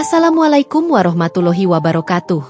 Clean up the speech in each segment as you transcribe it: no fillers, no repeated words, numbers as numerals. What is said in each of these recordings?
Assalamualaikum warahmatullahi wabarakatuh.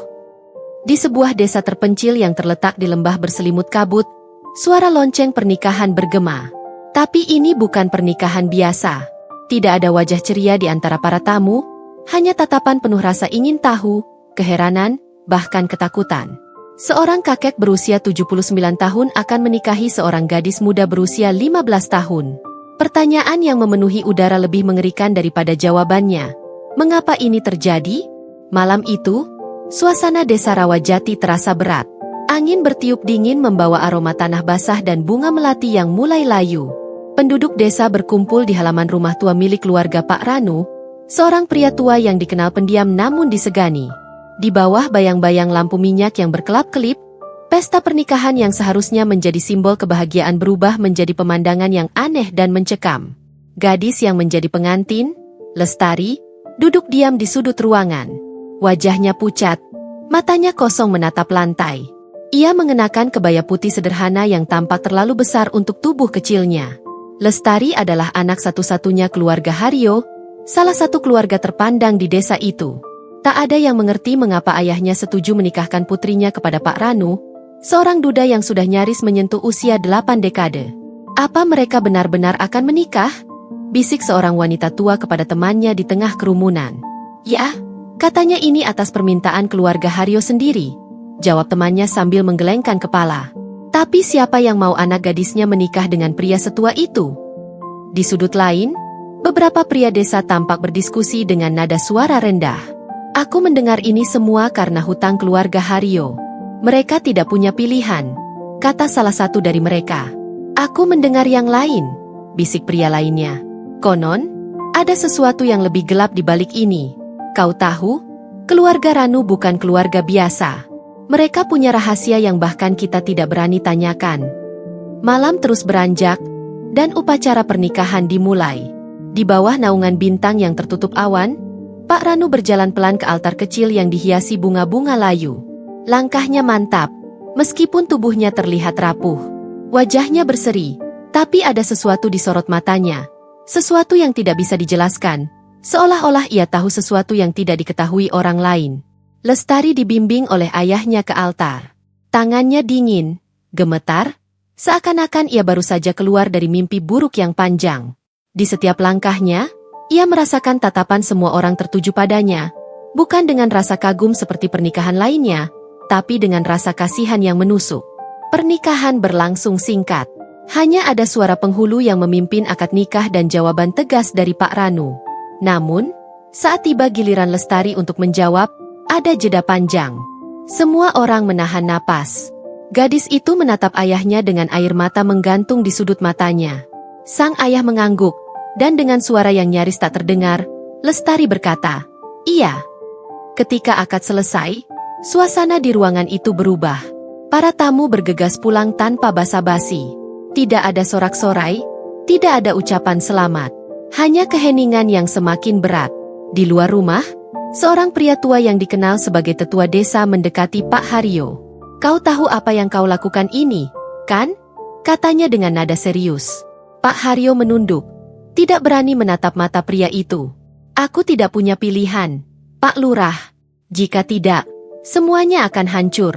Di sebuah desa terpencil yang terletak di lembah berselimut kabut, suara lonceng pernikahan bergema. Tapi ini bukan pernikahan biasa. Tidak ada wajah ceria di antara para tamu, hanya tatapan penuh rasa ingin tahu, keheranan, bahkan ketakutan. Seorang kakek berusia 79 tahun akan menikahi seorang gadis muda berusia 15 tahun. Pertanyaan yang memenuhi udara lebih mengerikan daripada jawabannya. Mengapa ini terjadi? Malam itu, suasana desa Rawajati terasa berat. Angin bertiup dingin membawa aroma tanah basah dan bunga melati yang mulai layu. Penduduk desa berkumpul di halaman rumah tua milik keluarga Pak Ranu, seorang pria tua yang dikenal pendiam namun disegani. Di bawah bayang-bayang lampu minyak yang berkelap-kelip, pesta pernikahan yang seharusnya menjadi simbol kebahagiaan berubah menjadi pemandangan yang aneh dan mencekam. Gadis yang menjadi pengantin, Lestari, duduk diam di sudut ruangan. Wajahnya pucat, matanya kosong menatap lantai. Ia mengenakan kebaya putih sederhana yang tampak terlalu besar untuk tubuh kecilnya. Lestari adalah anak satu-satunya keluarga Haryo, salah satu keluarga terpandang di desa itu. Tak ada yang mengerti mengapa ayahnya setuju menikahkan putrinya kepada Pak Ranu, seorang duda yang sudah nyaris menyentuh usia 8 dekade. Apa mereka benar-benar akan menikah? Bisik seorang wanita tua kepada temannya di tengah kerumunan. Ya, katanya ini atas permintaan keluarga Haryo sendiri, jawab temannya sambil menggelengkan kepala. Tapi siapa yang mau anak gadisnya menikah dengan pria setua itu? Di sudut lain, beberapa pria desa tampak berdiskusi dengan nada suara rendah. Aku mendengar ini semua karena hutang keluarga Haryo. Mereka tidak punya pilihan, kata salah satu dari mereka. Aku mendengar yang lain, bisik pria lainnya. Konon, ada sesuatu yang lebih gelap di balik ini. Kau tahu, keluarga Ranu bukan keluarga biasa. Mereka punya rahasia yang bahkan kita tidak berani tanyakan. Malam terus beranjak, dan upacara pernikahan dimulai. Di bawah naungan bintang yang tertutup awan, Pak Ranu berjalan pelan ke altar kecil yang dihiasi bunga-bunga layu. Langkahnya mantap, meskipun tubuhnya terlihat rapuh. Wajahnya berseri, tapi ada sesuatu di sorot matanya. Sesuatu yang tidak bisa dijelaskan, seolah-olah ia tahu sesuatu yang tidak diketahui orang lain. Lestari dibimbing oleh ayahnya ke altar. Tangannya dingin, gemetar, seakan-akan ia baru saja keluar dari mimpi buruk yang panjang. Di setiap langkahnya, ia merasakan tatapan semua orang tertuju padanya, bukan dengan rasa kagum seperti pernikahan lainnya, tapi dengan rasa kasihan yang menusuk. Pernikahan berlangsung singkat. Hanya ada suara penghulu yang memimpin akad nikah dan jawaban tegas dari Pak Ranu. Namun, saat tiba giliran Lestari untuk menjawab, ada jeda panjang. Semua orang menahan napas. Gadis itu menatap ayahnya dengan air mata menggantung di sudut matanya. Sang ayah mengangguk, dan dengan suara yang nyaris tak terdengar, Lestari berkata, "Iya." Ketika akad selesai, suasana di ruangan itu berubah. Para tamu bergegas pulang tanpa basa-basi. Tidak ada sorak-sorai, tidak ada ucapan selamat. Hanya keheningan yang semakin berat. Di luar rumah, seorang pria tua yang dikenal sebagai tetua desa mendekati Pak Haryo. "Kau tahu apa yang kau lakukan ini, kan?" katanya dengan nada serius. Pak Haryo menunduk, tidak berani menatap mata pria itu. "Aku tidak punya pilihan, Pak Lurah. Jika tidak, semuanya akan hancur."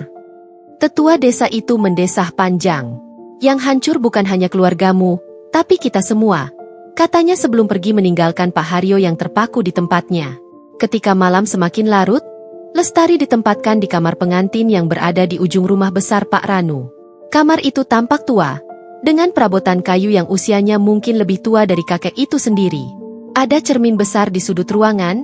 Tetua desa itu mendesah panjang. "Yang hancur bukan hanya keluargamu, tapi kita semua," katanya sebelum pergi meninggalkan Pak Haryo yang terpaku di tempatnya. Ketika malam semakin larut, Lestari ditempatkan di kamar pengantin yang berada di ujung rumah besar Pak Ranu. Kamar itu tampak tua, dengan perabotan kayu yang usianya mungkin lebih tua dari kakek itu sendiri. Ada cermin besar di sudut ruangan,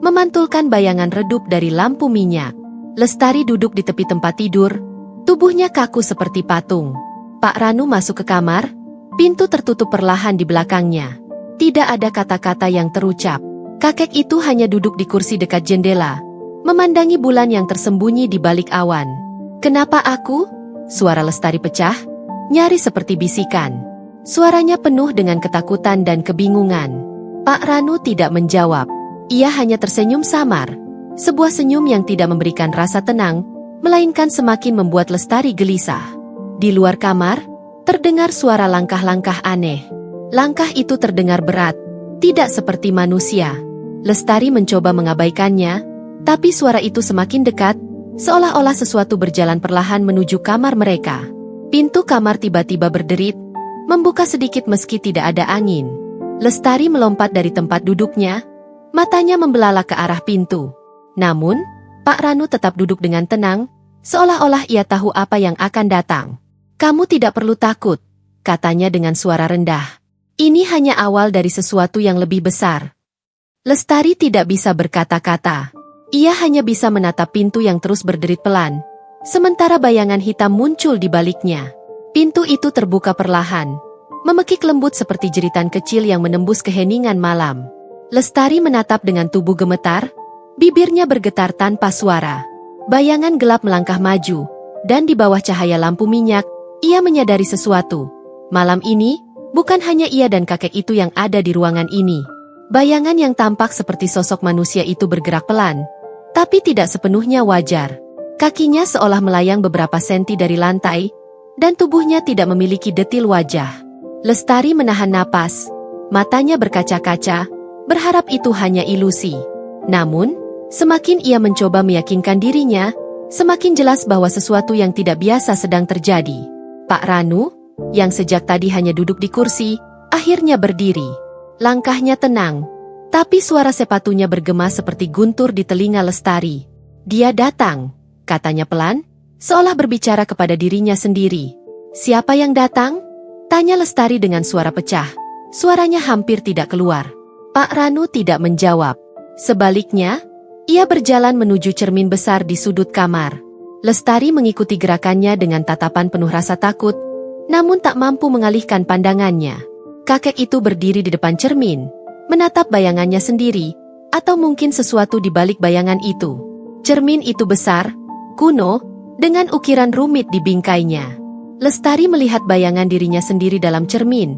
memantulkan bayangan redup dari lampu minyak. Lestari duduk di tepi tempat tidur, tubuhnya kaku seperti patung. Pak Ranu masuk ke kamar, pintu tertutup perlahan di belakangnya. Tidak ada kata-kata yang terucap. Kakek itu hanya duduk di kursi dekat jendela, memandangi bulan yang tersembunyi di balik awan. "Kenapa aku?" Suara Lestari pecah, nyaris seperti bisikan. Suaranya penuh dengan ketakutan dan kebingungan. Pak Ranu tidak menjawab. Ia hanya tersenyum samar. Sebuah senyum yang tidak memberikan rasa tenang, melainkan semakin membuat Lestari gelisah. Di luar kamar, terdengar suara langkah-langkah aneh. Langkah itu terdengar berat, tidak seperti manusia. Lestari mencoba mengabaikannya, tapi suara itu semakin dekat, seolah-olah sesuatu berjalan perlahan menuju kamar mereka. Pintu kamar tiba-tiba berderit, membuka sedikit meski tidak ada angin. Lestari melompat dari tempat duduknya, matanya membelalak ke arah pintu. Namun, Pak Ranu tetap duduk dengan tenang, seolah-olah ia tahu apa yang akan datang. "Kamu tidak perlu takut," katanya dengan suara rendah. "Ini hanya awal dari sesuatu yang lebih besar." Lestari tidak bisa berkata-kata. Ia hanya bisa menatap pintu yang terus berderit pelan, sementara bayangan hitam muncul di baliknya. Pintu itu terbuka perlahan, memekik lembut seperti jeritan kecil yang menembus keheningan malam. Lestari menatap dengan tubuh gemetar, bibirnya bergetar tanpa suara. Bayangan gelap melangkah maju, dan di bawah cahaya lampu minyak, ia menyadari sesuatu. Malam ini, bukan hanya ia dan kakek itu yang ada di ruangan ini. Bayangan yang tampak seperti sosok manusia itu bergerak pelan, tapi tidak sepenuhnya wajar. Kakinya seolah melayang beberapa senti dari lantai, dan tubuhnya tidak memiliki detil wajah. Lestari menahan napas, matanya berkaca-kaca, berharap itu hanya ilusi. Namun, semakin ia mencoba meyakinkan dirinya, semakin jelas bahwa sesuatu yang tidak biasa sedang terjadi. Pak Ranu, yang sejak tadi hanya duduk di kursi, akhirnya berdiri. Langkahnya tenang, tapi suara sepatunya bergema seperti guntur di telinga Lestari. "Dia datang," katanya pelan, seolah berbicara kepada dirinya sendiri. "Siapa yang datang?" tanya Lestari dengan suara pecah. Suaranya hampir tidak keluar. Pak Ranu tidak menjawab. Sebaliknya, ia berjalan menuju cermin besar di sudut kamar. Lestari mengikuti gerakannya dengan tatapan penuh rasa takut, namun tak mampu mengalihkan pandangannya. Kakek itu berdiri di depan cermin, menatap bayangannya sendiri, atau mungkin sesuatu di balik bayangan itu. Cermin itu besar, kuno, dengan ukiran rumit di bingkainya. Lestari melihat bayangan dirinya sendiri dalam cermin.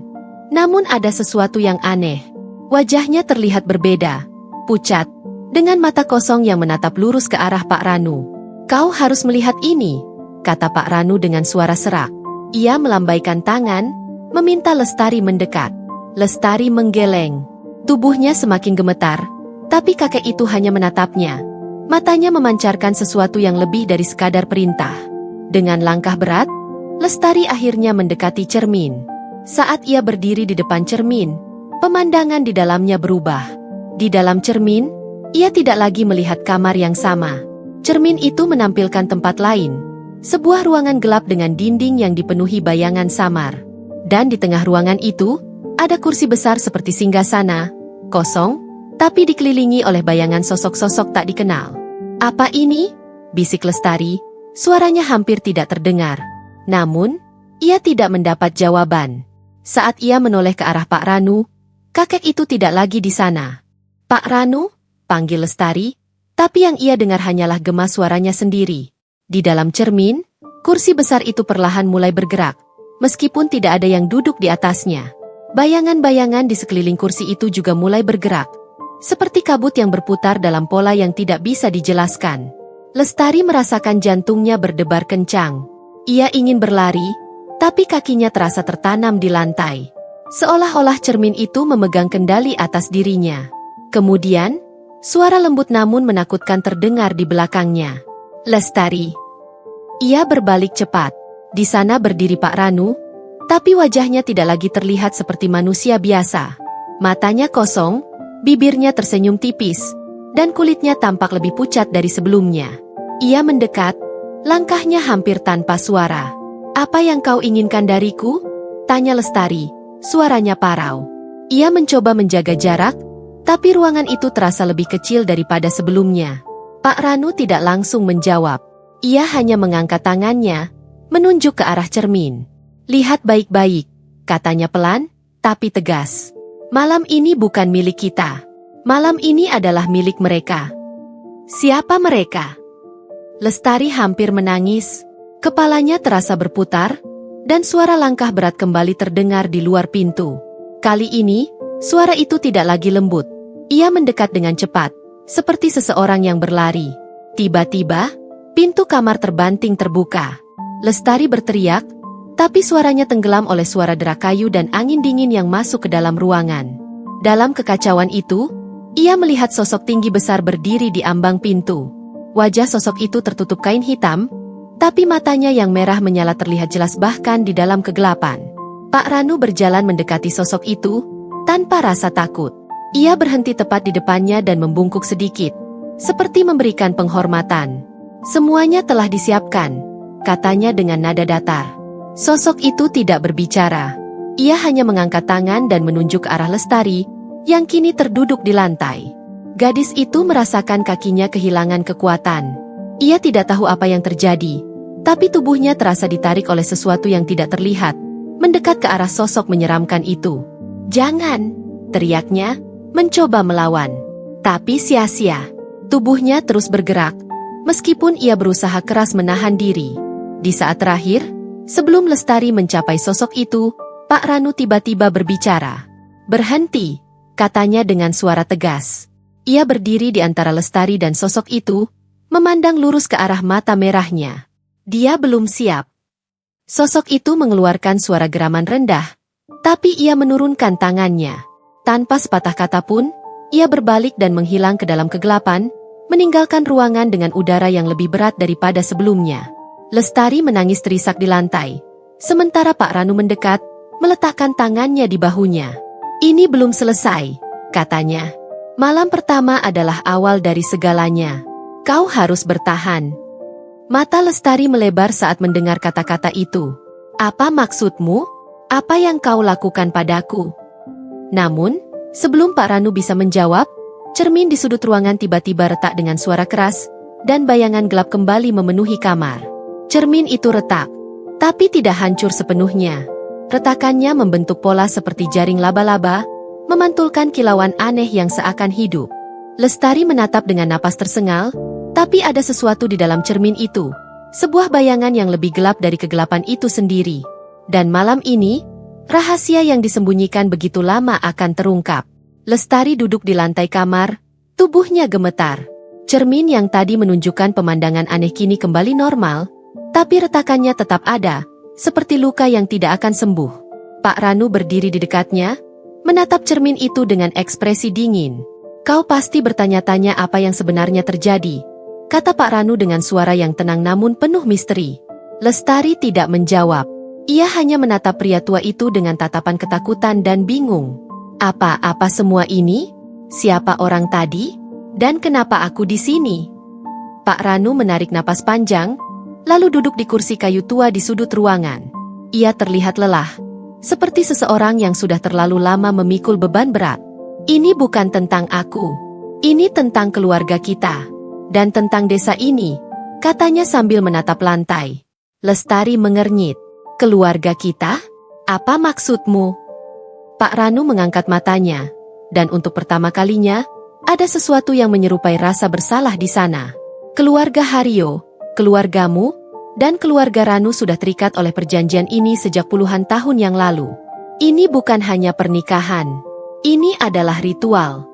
Namun ada sesuatu yang aneh. Wajahnya terlihat berbeda, pucat, dengan mata kosong yang menatap lurus ke arah Pak Ranu. "Kau harus melihat ini," kata Pak Ranu dengan suara serak. Ia melambaikan tangan, meminta Lestari mendekat. Lestari menggeleng. Tubuhnya semakin gemetar, tapi kakek itu hanya menatapnya. Matanya memancarkan sesuatu yang lebih dari sekadar perintah. Dengan langkah berat, Lestari akhirnya mendekati cermin. Saat ia berdiri di depan cermin, pemandangan di dalamnya berubah. Di dalam cermin, ia tidak lagi melihat kamar yang sama. Cermin itu menampilkan tempat lain, sebuah ruangan gelap dengan dinding yang dipenuhi bayangan samar. Dan di tengah ruangan itu, ada kursi besar seperti singgasana, kosong, tapi dikelilingi oleh bayangan sosok-sosok tak dikenal. "Apa ini?" bisik Lestari, suaranya hampir tidak terdengar. Namun, ia tidak mendapat jawaban. Saat ia menoleh ke arah Pak Ranu, kakek itu tidak lagi di sana. "Pak Ranu?" panggil Lestari, tapi yang ia dengar hanyalah gema suaranya sendiri. Di dalam cermin, kursi besar itu perlahan mulai bergerak, meskipun tidak ada yang duduk di atasnya. Bayangan-bayangan di sekeliling kursi itu juga mulai bergerak, seperti kabut yang berputar dalam pola yang tidak bisa dijelaskan. Lestari merasakan jantungnya berdebar kencang. Ia ingin berlari, tapi kakinya terasa tertanam di lantai. Seolah-olah cermin itu memegang kendali atas dirinya. Kemudian, suara lembut namun menakutkan terdengar di belakangnya. "Lestari." Ia berbalik cepat. Di sana berdiri Pak Ranu, tapi wajahnya tidak lagi terlihat seperti manusia biasa. Matanya kosong, bibirnya tersenyum tipis, dan kulitnya tampak lebih pucat dari sebelumnya. Ia mendekat, langkahnya hampir tanpa suara. "Apa yang kau inginkan dariku?" tanya Lestari, suaranya parau. Ia mencoba menjaga jarak, tapi ruangan itu terasa lebih kecil daripada sebelumnya. Pak Ranu tidak langsung menjawab. Ia hanya mengangkat tangannya, menunjuk ke arah cermin. "Lihat baik-baik," katanya pelan, tapi tegas. "Malam ini bukan milik kita. Malam ini adalah milik mereka." "Siapa mereka?" Lestari hampir menangis, kepalanya terasa berputar, dan suara langkah berat kembali terdengar di luar pintu. Kali ini, suara itu tidak lagi lembut. Ia mendekat dengan cepat, seperti seseorang yang berlari. Tiba-tiba, pintu kamar terbanting terbuka. Lestari berteriak, tapi suaranya tenggelam oleh suara derak kayu dan angin dingin yang masuk ke dalam ruangan. Dalam kekacauan itu, Ia melihat sosok tinggi besar berdiri di ambang pintu. Wajah sosok itu tertutup kain hitam, tapi matanya yang merah menyala terlihat jelas bahkan di dalam kegelapan. Pak Ranu berjalan mendekati sosok itu, tanpa rasa takut. Ia berhenti tepat di depannya dan membungkuk sedikit, seperti memberikan penghormatan. Semuanya telah disiapkan, katanya dengan nada datar. Sosok itu tidak berbicara. Ia hanya mengangkat tangan dan menunjuk ke arah Lestari, yang kini terduduk di lantai. Gadis itu merasakan kakinya kehilangan kekuatan. Ia tidak tahu apa yang terjadi, tapi tubuhnya terasa ditarik oleh sesuatu yang tidak terlihat, mendekat ke arah sosok menyeramkan itu. "Jangan!" teriaknya, mencoba melawan. Tapi sia-sia. Tubuhnya terus bergerak, meskipun ia berusaha keras menahan diri. Di saat terakhir, sebelum Lestari mencapai sosok itu, Pak Ranu tiba-tiba berbicara. "Berhenti!" katanya dengan suara tegas. Ia berdiri di antara Lestari dan sosok itu, memandang lurus ke arah mata merahnya. Dia belum siap. Sosok itu mengeluarkan suara geraman rendah, tapi ia menurunkan tangannya. Tanpa sepatah kata pun, ia berbalik dan menghilang ke dalam kegelapan, meninggalkan ruangan dengan udara yang lebih berat daripada sebelumnya. Lestari menangis terisak di lantai, sementara Pak Ranu mendekat, meletakkan tangannya di bahunya. "Ini belum selesai," katanya. "Malam pertama adalah awal dari segalanya. Kau harus bertahan." Mata Lestari melebar saat mendengar kata-kata itu. "Apa maksudmu? Apa yang kau lakukan padaku?" Namun, sebelum Pak Ranu bisa menjawab, cermin di sudut ruangan tiba-tiba retak dengan suara keras, dan bayangan gelap kembali memenuhi kamar. Cermin itu retak, tapi tidak hancur sepenuhnya. Retakannya membentuk pola seperti jaring laba-laba, memantulkan kilauan aneh yang seakan hidup. Lestari menatap dengan napas tersengal, tapi ada sesuatu di dalam cermin itu, sebuah bayangan yang lebih gelap dari kegelapan itu sendiri. Dan malam ini, rahasia yang disembunyikan begitu lama akan terungkap. Lestari duduk di lantai kamar, tubuhnya gemetar. Cermin yang tadi menunjukkan pemandangan aneh kini kembali normal, tapi retakannya tetap ada, seperti luka yang tidak akan sembuh. Pak Ranu berdiri di dekatnya, menatap cermin itu dengan ekspresi dingin. "Kau pasti bertanya-tanya apa yang sebenarnya terjadi," kata Pak Ranu dengan suara yang tenang namun penuh misteri. Lestari tidak menjawab. Ia hanya menatap pria tua itu dengan tatapan ketakutan dan bingung. "Apa-apa semua ini? Siapa orang tadi? Dan kenapa aku di sini?" Pak Ranu menarik napas panjang, lalu duduk di kursi kayu tua di sudut ruangan. Ia terlihat lelah, seperti seseorang yang sudah terlalu lama memikul beban berat. "Ini bukan tentang aku. Ini tentang keluarga kita. Dan tentang desa ini," katanya sambil menatap lantai. Lestari mengernyit. "Keluarga kita? Apa maksudmu?" Pak Ranu mengangkat matanya, dan untuk pertama kalinya, ada sesuatu yang menyerupai rasa bersalah di sana. "Keluarga Haryo, keluargamu, dan keluarga Ranu sudah terikat oleh perjanjian ini sejak puluhan tahun yang lalu. Ini bukan hanya pernikahan. Ini adalah ritual."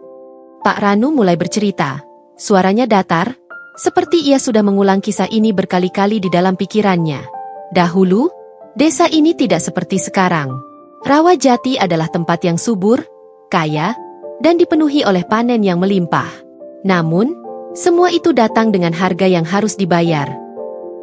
Pak Ranu mulai bercerita. Suaranya datar, seperti ia sudah mengulang kisah ini berkali-kali di dalam pikirannya. Dahulu, desa ini tidak seperti sekarang. Rawajati adalah tempat yang subur, kaya, dan dipenuhi oleh panen yang melimpah. Namun, semua itu datang dengan harga yang harus dibayar.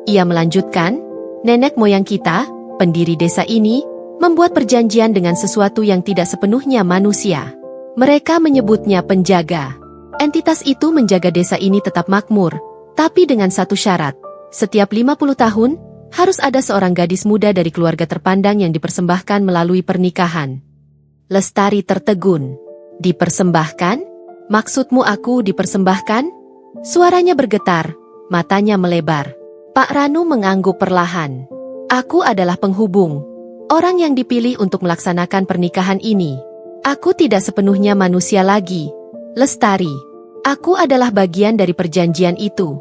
Ia melanjutkan, "Nenek moyang kita, pendiri desa ini, membuat perjanjian dengan sesuatu yang tidak sepenuhnya manusia. Mereka menyebutnya penjaga. Entitas itu menjaga desa ini tetap makmur, tapi dengan satu syarat. Setiap 50 tahun, harus ada seorang gadis muda dari keluarga terpandang yang dipersembahkan melalui pernikahan." Lestari tertegun. "Dipersembahkan? Maksudmu aku dipersembahkan?" Suaranya bergetar, matanya melebar. Pak Ranu mengangguk perlahan. "Aku adalah penghubung, orang yang dipilih untuk melaksanakan pernikahan ini. Aku tidak sepenuhnya manusia lagi, Lestari. Aku adalah bagian dari perjanjian itu."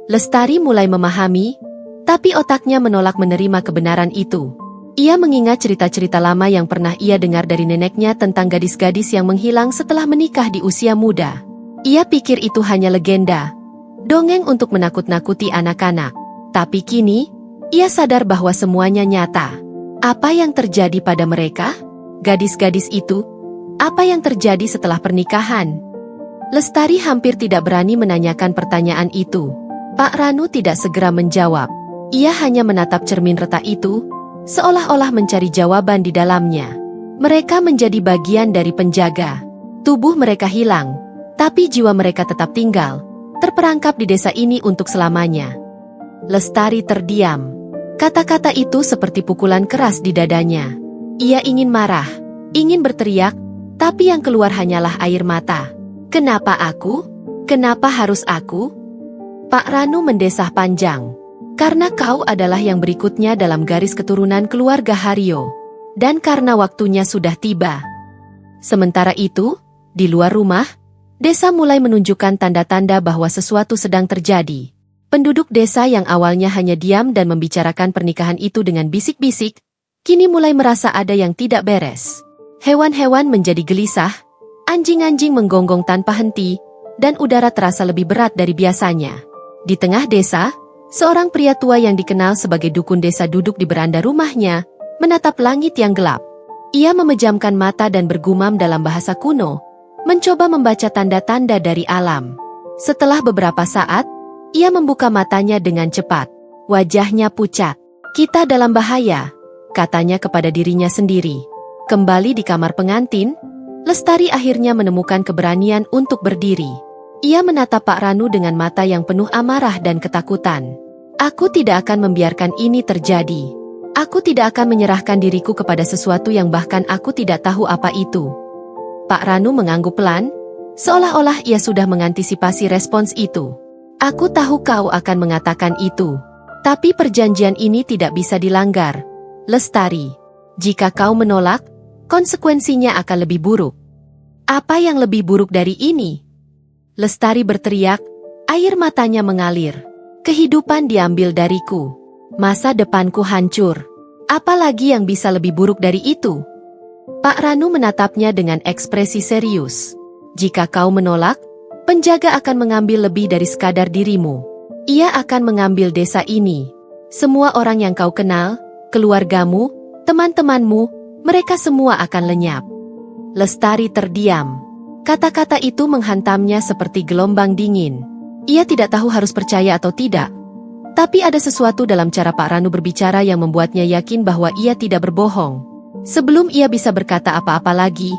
Lestari mulai memahami, tapi otaknya menolak menerima kebenaran itu. Ia mengingat cerita-cerita lama yang pernah ia dengar dari neneknya tentang gadis-gadis yang menghilang setelah menikah di usia muda. Ia pikir itu hanya legenda, dongeng untuk menakut-nakuti anak-anak. Tapi kini, ia sadar bahwa semuanya nyata. Apa yang terjadi pada mereka? Gadis-gadis itu? Apa yang terjadi setelah pernikahan? Lestari hampir tidak berani menanyakan pertanyaan itu. Pak Ranu tidak segera menjawab. Ia hanya menatap cermin retak itu, seolah-olah mencari jawaban di dalamnya. Mereka menjadi bagian dari penjaga. Tubuh mereka hilang, tapi jiwa mereka tetap tinggal, terperangkap di desa ini untuk selamanya. Lestari terdiam. Kata-kata itu seperti pukulan keras di dadanya. Ia ingin marah, ingin berteriak, tapi yang keluar hanyalah air mata. Kenapa aku? Kenapa harus aku? Pak Ranu mendesah panjang. Karena kau adalah yang berikutnya dalam garis keturunan keluarga Haryo. Dan karena waktunya sudah tiba. Sementara itu, di luar rumah, desa mulai menunjukkan tanda-tanda bahwa sesuatu sedang terjadi. Penduduk desa yang awalnya hanya diam dan membicarakan pernikahan itu dengan bisik-bisik, kini mulai merasa ada yang tidak beres. Hewan-hewan menjadi gelisah, anjing-anjing menggonggong tanpa henti, dan udara terasa lebih berat dari biasanya. Di tengah desa, seorang pria tua yang dikenal sebagai dukun desa duduk di beranda rumahnya, menatap langit yang gelap. Ia memejamkan mata dan bergumam dalam bahasa kuno, mencoba membaca tanda-tanda dari alam. Setelah beberapa saat, ia membuka matanya dengan cepat. Wajahnya pucat. Kita dalam bahaya, katanya kepada dirinya sendiri. Kembali di kamar pengantin, Lestari akhirnya menemukan keberanian untuk berdiri. Ia menatap Pak Ranu dengan mata yang penuh amarah dan ketakutan. Aku tidak akan membiarkan ini terjadi. Aku tidak akan menyerahkan diriku kepada sesuatu yang bahkan aku tidak tahu apa itu. Pak Ranu mengangguk pelan, seolah-olah ia sudah mengantisipasi respons itu. Aku tahu kau akan mengatakan itu. Tapi perjanjian ini tidak bisa dilanggar, Lestari. Jika kau menolak, konsekuensinya akan lebih buruk. Apa yang lebih buruk dari ini? Lestari berteriak, air matanya mengalir. Kehidupan diambil dariku. Masa depanku hancur. Apalagi yang bisa lebih buruk dari itu? Pak Ranu menatapnya dengan ekspresi serius. Jika kau menolak, penjaga akan mengambil lebih dari sekadar dirimu. Ia akan mengambil desa ini. Semua orang yang kau kenal, keluargamu, teman-temanmu, mereka semua akan lenyap. Lestari terdiam. Kata-kata itu menghantamnya seperti gelombang dingin. Ia tidak tahu harus percaya atau tidak. Tapi ada sesuatu dalam cara Pak Ranu berbicara yang membuatnya yakin bahwa ia tidak berbohong. Sebelum ia bisa berkata apa-apa lagi,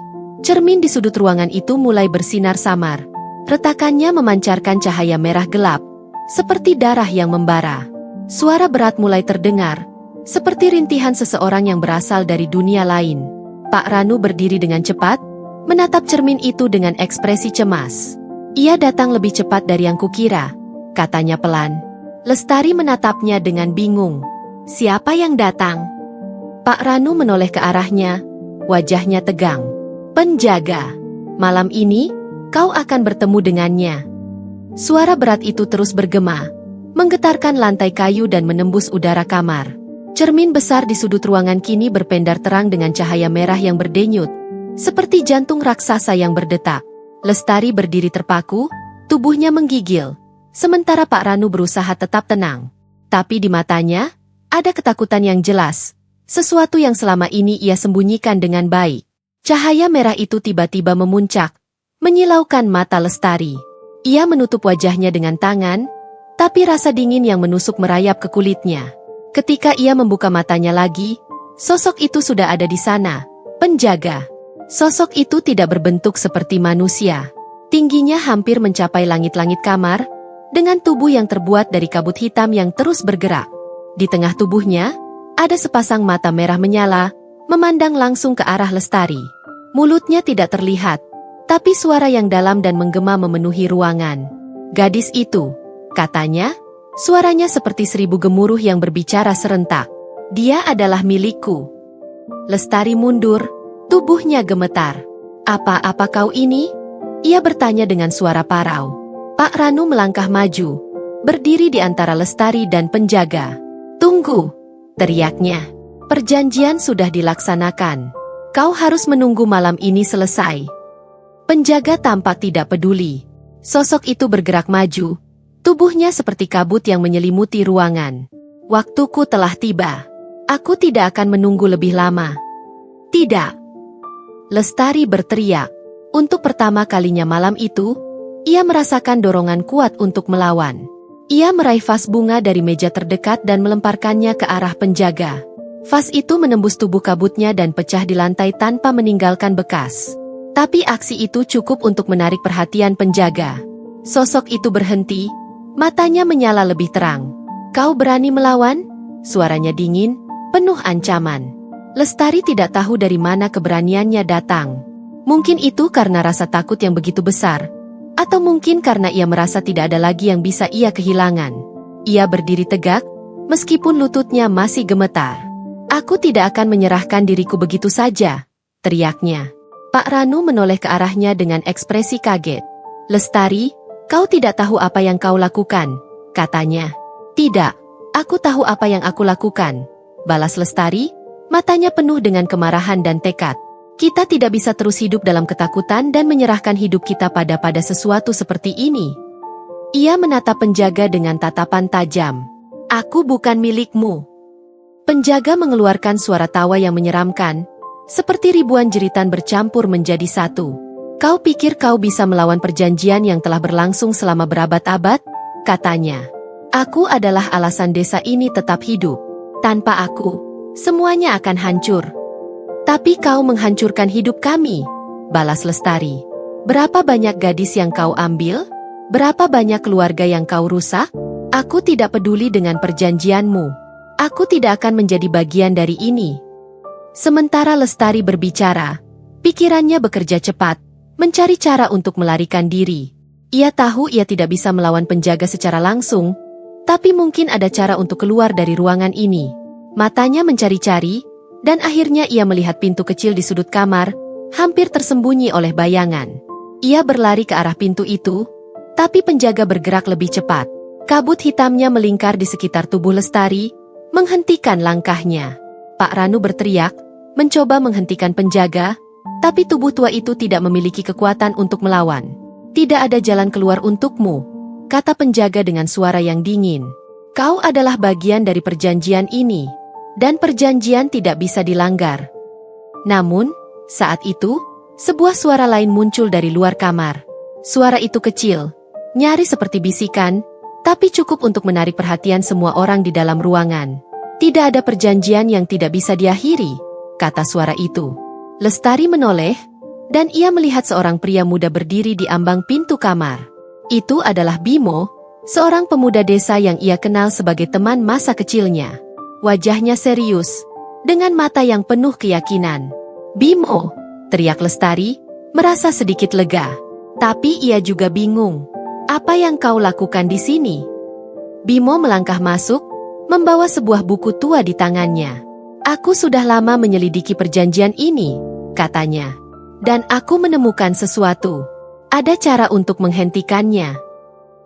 cermin di sudut ruangan itu mulai bersinar samar. Retakannya memancarkan cahaya merah gelap, seperti darah yang membara. Suara berat mulai terdengar, seperti rintihan seseorang yang berasal dari dunia lain. Pak Ranu berdiri dengan cepat, menatap cermin itu dengan ekspresi cemas. Ia datang lebih cepat dari yang kukira, katanya pelan. Lestari menatapnya dengan bingung. Siapa yang datang? Pak Ranu menoleh ke arahnya, wajahnya tegang. Penjaga. Malam ini, kau akan bertemu dengannya. Suara berat itu terus bergema, menggetarkan lantai kayu dan menembus udara kamar. Cermin besar di sudut ruangan kini berpendar terang dengan cahaya merah yang berdenyut, seperti jantung raksasa yang berdetak. Lestari berdiri terpaku, tubuhnya menggigil, sementara Pak Ranu berusaha tetap tenang. Tapi di matanya, ada ketakutan yang jelas, sesuatu yang selama ini ia sembunyikan dengan baik. Cahaya merah itu tiba-tiba memuncak, menyilaukan mata Lestari. Ia menutup wajahnya dengan tangan, tapi rasa dingin yang menusuk merayap ke kulitnya. Ketika ia membuka matanya lagi, sosok itu sudah ada di sana, penjaga. Sosok itu tidak berbentuk seperti manusia. Tingginya hampir mencapai langit-langit kamar, dengan tubuh yang terbuat dari kabut hitam yang terus bergerak. Di tengah tubuhnya, ada sepasang mata merah menyala, memandang langsung ke arah Lestari. Mulutnya tidak terlihat, tapi suara yang dalam dan menggema memenuhi ruangan. Gadis itu, katanya, suaranya seperti 1000 gemuruh yang berbicara serentak. Dia adalah milikku. Lestari mundur, tubuhnya gemetar. Apa-apa kau ini? Ia bertanya dengan suara parau. Pak Ranu melangkah maju, berdiri di antara Lestari dan penjaga. Tunggu, teriaknya. Perjanjian sudah dilaksanakan. Kau harus menunggu malam ini selesai. Penjaga tampak tidak peduli. Sosok itu bergerak maju, tubuhnya seperti kabut yang menyelimuti ruangan. Waktuku telah tiba. Aku tidak akan menunggu lebih lama. Tidak. Lestari berteriak. Untuk pertama kalinya malam itu, ia merasakan dorongan kuat untuk melawan. Ia meraih vas bunga dari meja terdekat dan melemparkannya ke arah penjaga. Vas itu menembus tubuh kabutnya dan pecah di lantai tanpa meninggalkan bekas. Tapi aksi itu cukup untuk menarik perhatian penjaga. Sosok itu berhenti, matanya menyala lebih terang. "Kau berani melawan?" Suaranya dingin, penuh ancaman. Lestari tidak tahu dari mana keberaniannya datang. Mungkin itu karena rasa takut yang begitu besar, atau mungkin karena ia merasa tidak ada lagi yang bisa ia kehilangan. Ia berdiri tegak, meskipun lututnya masih gemetar. "Aku tidak akan menyerahkan diriku begitu saja," teriaknya. Pak Ranu menoleh ke arahnya dengan ekspresi kaget. "Lestari, kau tidak tahu apa yang kau lakukan," katanya. "Tidak, aku tahu apa yang aku lakukan," balas Lestari, matanya penuh dengan kemarahan dan tekad. "Kita tidak bisa terus hidup dalam ketakutan dan menyerahkan hidup kita pada sesuatu seperti ini." Ia menatap penjaga dengan tatapan tajam. "Aku bukan milikmu." Penjaga mengeluarkan suara tawa yang menyeramkan, seperti ribuan jeritan bercampur menjadi satu. "Kau pikir kau bisa melawan perjanjian yang telah berlangsung selama berabad-abad?" katanya. "Aku adalah alasan desa ini tetap hidup. Tanpa aku, semuanya akan hancur." "Tapi kau menghancurkan hidup kami," balas Lestari. "Berapa banyak gadis yang kau ambil? Berapa banyak keluarga yang kau rusak? Aku tidak peduli dengan perjanjianmu. Aku tidak akan menjadi bagian dari ini." Sementara Lestari berbicara, pikirannya bekerja cepat, mencari cara untuk melarikan diri. Ia tahu ia tidak bisa melawan penjaga secara langsung, tapi mungkin ada cara untuk keluar dari ruangan ini. Matanya mencari-cari, dan akhirnya ia melihat pintu kecil di sudut kamar, hampir tersembunyi oleh bayangan. Ia berlari ke arah pintu itu, tapi penjaga bergerak lebih cepat. Kabut hitamnya melingkar di sekitar tubuh Lestari, menghentikan langkahnya. Pak Ranu berteriak, mencoba menghentikan penjaga, tapi tubuh tua itu tidak memiliki kekuatan untuk melawan. "Tidak ada jalan keluar untukmu," kata penjaga dengan suara yang dingin. "Kau adalah bagian dari perjanjian ini, dan perjanjian tidak bisa dilanggar." Namun, saat itu, sebuah suara lain muncul dari luar kamar. Suara itu kecil, nyaris seperti bisikan, tapi cukup untuk menarik perhatian semua orang di dalam ruangan. "Tidak ada perjanjian yang tidak bisa diakhiri," kata suara itu. Lestari menoleh, dan ia melihat seorang pria muda berdiri di ambang pintu kamar. Itu adalah Bimo, seorang pemuda desa yang ia kenal sebagai teman masa kecilnya. Wajahnya serius, dengan mata yang penuh keyakinan. "Bimo!" teriak Lestari, merasa sedikit lega. Tapi ia juga bingung. "Apa yang kau lakukan di sini?" Bimo melangkah masuk, membawa sebuah buku tua di tangannya. "Aku sudah lama menyelidiki perjanjian ini," katanya. "Dan aku menemukan sesuatu. Ada cara untuk menghentikannya."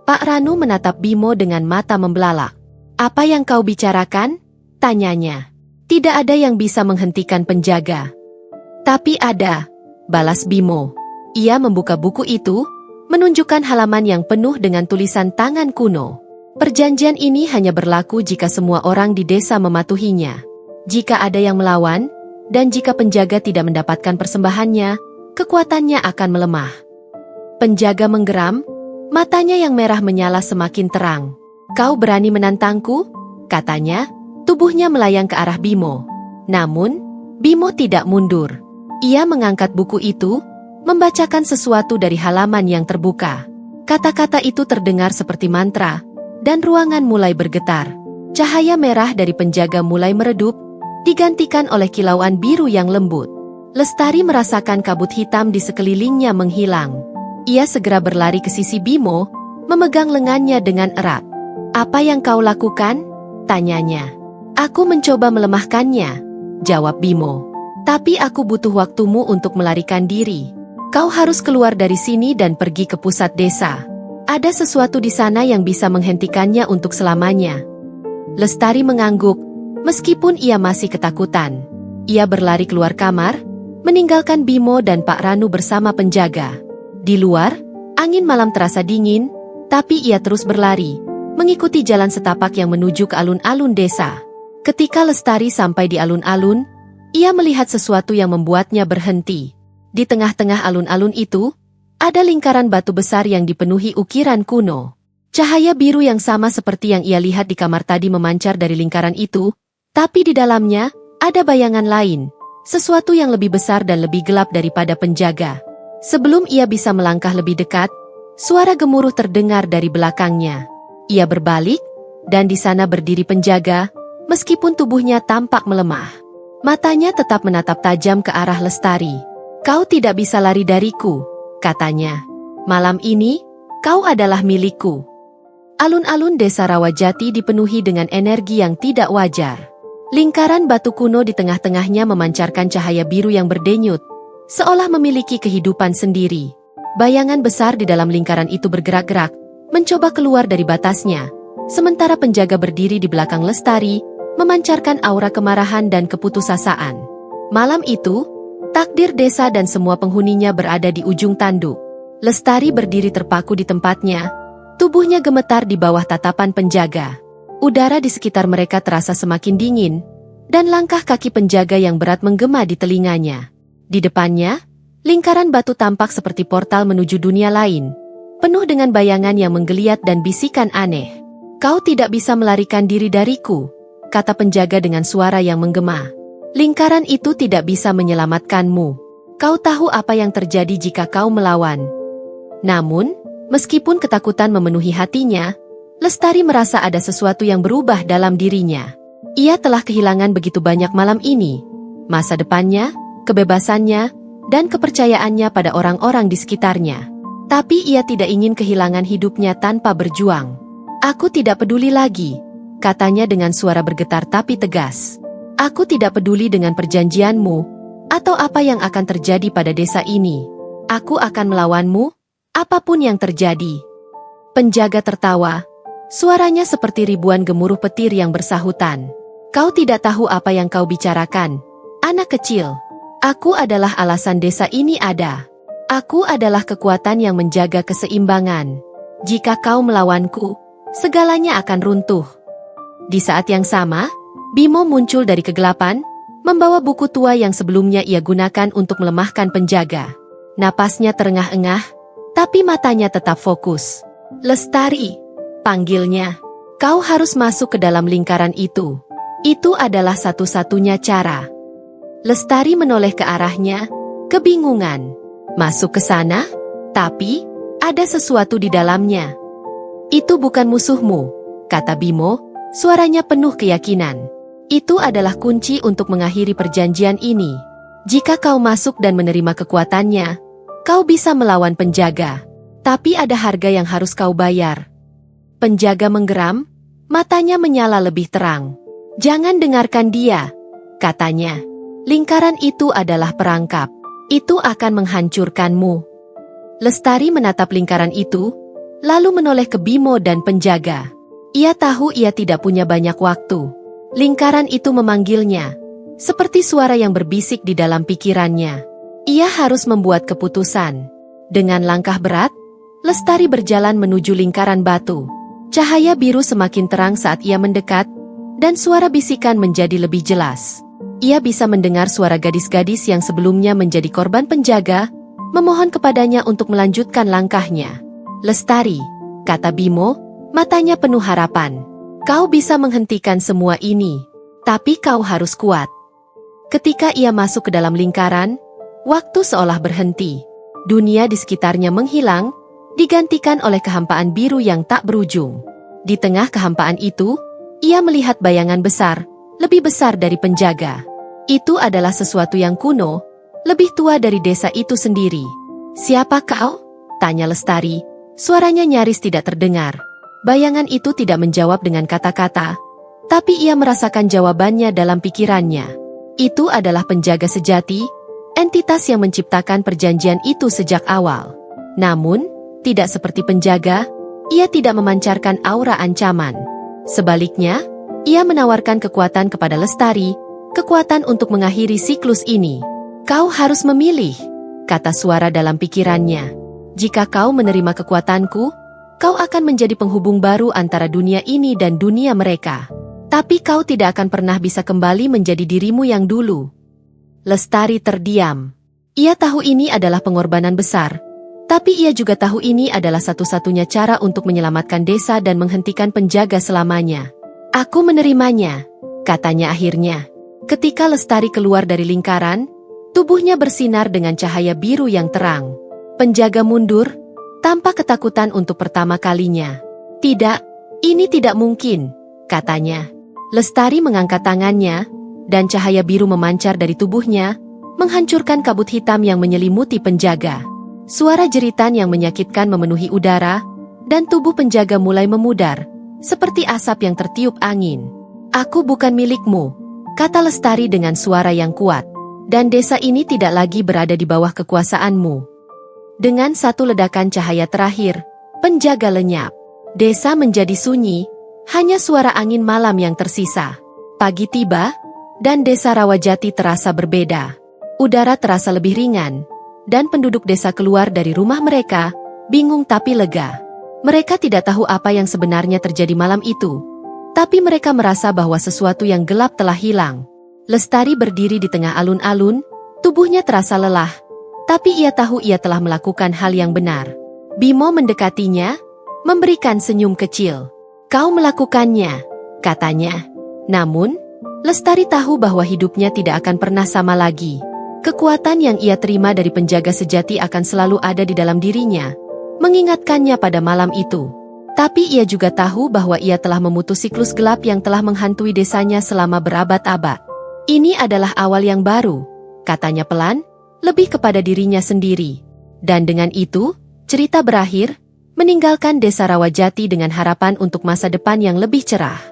Pak Ranu menatap Bimo dengan mata membelalak. "Apa yang kau bicarakan?" tanyanya. "Tidak ada yang bisa menghentikan penjaga." "Tapi ada," balas Bimo. Ia membuka buku itu, menunjukkan halaman yang penuh dengan tulisan tangan kuno. Perjanjian ini hanya berlaku jika semua orang di desa mematuhinya. Jika ada yang melawan, dan jika penjaga tidak mendapatkan persembahannya, kekuatannya akan melemah. Penjaga menggeram, matanya yang merah menyala semakin terang. "Kau berani menantangku?" katanya, tubuhnya melayang ke arah Bimo. Namun, Bimo tidak mundur. Ia mengangkat buku itu, membacakan sesuatu dari halaman yang terbuka. Kata-kata itu terdengar seperti mantra, dan ruangan mulai bergetar. Cahaya merah dari penjaga mulai meredup, digantikan oleh kilauan biru yang lembut. Lestari merasakan kabut hitam di sekelilingnya menghilang. Ia segera berlari ke sisi Bimo, memegang lengannya dengan erat. "Apa yang kau lakukan?" tanyanya. "Aku mencoba melemahkannya," jawab Bimo. "Tapi aku butuh waktumu untuk melarikan diri. Kau harus keluar dari sini dan pergi ke pusat desa. Ada sesuatu di sana yang bisa menghentikannya untuk selamanya." Lestari mengangguk, meskipun ia masih ketakutan. Ia berlari keluar kamar, meninggalkan Bimo dan Pak Ranu bersama penjaga. Di luar, angin malam terasa dingin, tapi ia terus berlari, mengikuti jalan setapak yang menuju ke alun-alun desa. Ketika Lestari sampai di alun-alun, ia melihat sesuatu yang membuatnya berhenti. Di tengah-tengah alun-alun itu, ada lingkaran batu besar yang dipenuhi ukiran kuno. Cahaya biru yang sama seperti yang ia lihat di kamar tadi memancar dari lingkaran itu, tapi di dalamnya ada bayangan lain, sesuatu yang lebih besar dan lebih gelap daripada penjaga. Sebelum ia bisa melangkah lebih dekat, suara gemuruh terdengar dari belakangnya. Ia berbalik, dan di sana berdiri penjaga, meskipun tubuhnya tampak melemah. Matanya tetap menatap tajam ke arah Lestari. "Kau tidak bisa lari dariku," katanya. "Malam ini, kau adalah milikku." Alun-alun desa Rawajati dipenuhi dengan energi yang tidak wajar. Lingkaran batu kuno di tengah-tengahnya memancarkan cahaya biru yang berdenyut, seolah memiliki kehidupan sendiri. Bayangan besar di dalam lingkaran itu bergerak-gerak, mencoba keluar dari batasnya, sementara penjaga berdiri di belakang Lestari, memancarkan aura kemarahan dan keputusasaan. Malam itu, takdir desa dan semua penghuninya berada di ujung tanduk. Lestari berdiri terpaku di tempatnya, tubuhnya gemetar di bawah tatapan penjaga. Udara di sekitar mereka terasa semakin dingin, dan langkah kaki penjaga yang berat menggema di telinganya. Di depannya, lingkaran batu tampak seperti portal menuju dunia lain, penuh dengan bayangan yang menggeliat dan bisikan aneh. "Kau tidak bisa melarikan diri dariku," kata penjaga dengan suara yang menggema. "Lingkaran itu tidak bisa menyelamatkanmu. Kau tahu apa yang terjadi jika kau melawan." Namun, meskipun ketakutan memenuhi hatinya, Lestari merasa ada sesuatu yang berubah dalam dirinya. Ia telah kehilangan begitu banyak malam ini, masa depannya, kebebasannya, dan kepercayaannya pada orang-orang di sekitarnya. Tapi ia tidak ingin kehilangan hidupnya tanpa berjuang. "Aku tidak peduli lagi," katanya dengan suara bergetar tapi tegas. "Aku tidak peduli dengan perjanjianmu, atau apa yang akan terjadi pada desa ini. Aku akan melawanmu, apapun yang terjadi." Penjaga tertawa, suaranya seperti ribuan gemuruh petir yang bersahutan. "Kau tidak tahu apa yang kau bicarakan, anak kecil. Aku adalah alasan desa ini ada. Aku adalah kekuatan yang menjaga keseimbangan. Jika kau melawanku, segalanya akan runtuh." Di saat yang sama, Bimo muncul dari kegelapan, membawa buku tua yang sebelumnya ia gunakan untuk melemahkan penjaga. Napasnya terengah-engah, tapi matanya tetap fokus. "Lestari," panggilnya. "Kau harus masuk ke dalam lingkaran itu. Itu adalah satu-satunya cara." Lestari menoleh ke arahnya, kebingungan. "Masuk ke sana? Tapi, ada sesuatu di dalamnya." "Itu bukan musuhmu," kata Bimo, suaranya penuh keyakinan. "Itu adalah kunci untuk mengakhiri perjanjian ini. Jika kau masuk dan menerima kekuatannya, kau bisa melawan penjaga. Tapi ada harga yang harus kau bayar." Penjaga menggeram, matanya menyala lebih terang. "Jangan dengarkan dia," katanya. "Lingkaran itu adalah perangkap. Itu akan menghancurkanmu." Lestari menatap lingkaran itu, lalu menoleh ke Bimo dan penjaga. Ia tahu ia tidak punya banyak waktu. Lingkaran itu memanggilnya, seperti suara yang berbisik di dalam pikirannya. Ia harus membuat keputusan. Dengan langkah berat, Lestari berjalan menuju lingkaran batu. Cahaya biru semakin terang saat ia mendekat, dan suara bisikan menjadi lebih jelas. Ia bisa mendengar suara gadis-gadis yang sebelumnya menjadi korban penjaga, memohon kepadanya untuk melanjutkan langkahnya. "Lestari," kata Bimo, matanya penuh harapan. "Kau bisa menghentikan semua ini, tapi kau harus kuat." Ketika ia masuk ke dalam lingkaran, waktu seolah berhenti. Dunia di sekitarnya menghilang, digantikan oleh kehampaan biru yang tak berujung. Di tengah kehampaan itu, ia melihat bayangan besar, lebih besar dari penjaga. Itu adalah sesuatu yang kuno, lebih tua dari desa itu sendiri. "Siapa kau?" tanya Lestari, suaranya nyaris tidak terdengar. Bayangan itu tidak menjawab dengan kata-kata, tapi ia merasakan jawabannya dalam pikirannya. Itu adalah penjaga sejati, entitas yang menciptakan perjanjian itu sejak awal. Namun, tidak seperti penjaga, ia tidak memancarkan aura ancaman. Sebaliknya, ia menawarkan kekuatan kepada Lestari, kekuatan untuk mengakhiri siklus ini. "Kau harus memilih," kata suara dalam pikirannya. "Jika kau menerima kekuatanku, kau akan menjadi penghubung baru antara dunia ini dan dunia mereka. Tapi kau tidak akan pernah bisa kembali menjadi dirimu yang dulu." Lestari terdiam. Ia tahu ini adalah pengorbanan besar, Tapi ia juga tahu ini adalah satu-satunya cara untuk menyelamatkan desa dan menghentikan penjaga selamanya. Aku menerimanya, katanya akhirnya. Ketika Lestari keluar dari lingkaran, tubuhnya bersinar dengan cahaya biru yang terang. Penjaga mundur, tanpa ketakutan untuk pertama kalinya. Tidak, ini tidak mungkin, katanya. Lestari mengangkat tangannya, dan cahaya biru memancar dari tubuhnya, menghancurkan kabut hitam yang menyelimuti penjaga. Suara jeritan yang menyakitkan memenuhi udara, dan tubuh penjaga mulai memudar, seperti asap yang tertiup angin. Aku bukan milikmu, kata Lestari dengan suara yang kuat, dan desa ini tidak lagi berada di bawah kekuasaanmu. Dengan satu ledakan cahaya terakhir, penjaga lenyap. Desa menjadi sunyi, hanya suara angin malam yang tersisa. Pagi tiba, dan desa Rawajati terasa berbeda. Udara terasa lebih ringan, dan penduduk desa keluar dari rumah mereka, bingung tapi lega. Mereka tidak tahu apa yang sebenarnya terjadi malam itu, tapi mereka merasa bahwa sesuatu yang gelap telah hilang. Lestari berdiri di tengah alun-alun, tubuhnya terasa lelah, tapi ia tahu ia telah melakukan hal yang benar. Bimo mendekatinya, memberikan senyum kecil. Kau melakukannya, katanya. Namun, Lestari tahu bahwa hidupnya tidak akan pernah sama lagi. Kekuatan yang ia terima dari penjaga sejati akan selalu ada di dalam dirinya, mengingatkannya pada malam itu. Tapi ia juga tahu bahwa ia telah memutus siklus gelap yang telah menghantui desanya selama berabad-abad. Ini adalah awal yang baru, katanya pelan, lebih kepada dirinya sendiri. Dan dengan itu, cerita berakhir, meninggalkan desa Rawajati dengan harapan untuk masa depan yang lebih cerah.